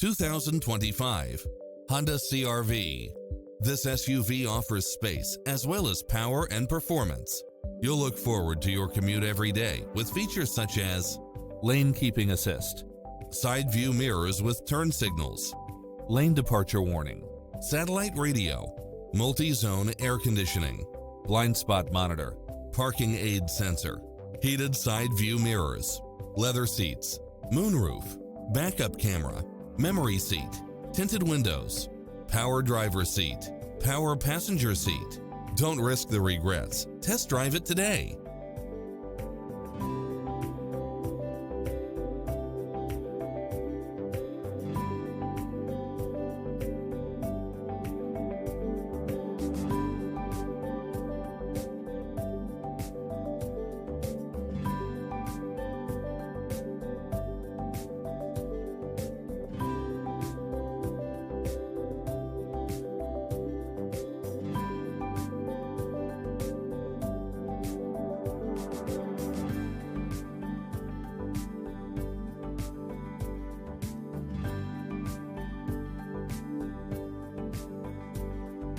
2025 Honda CR-V. This SUV offers space as well as power and performance. You'll look forward to your commute every day with features such as lane keeping assist, side view mirrors with turn signals, lane departure warning, satellite radio, multi-zone air conditioning, blind spot monitor, parking aid sensor, heated side view mirrors, leather seats, moonroof, backup camera, memory seat, tinted windows, power driver seat, power passenger seat. Don't risk the regrets. Test drive it today.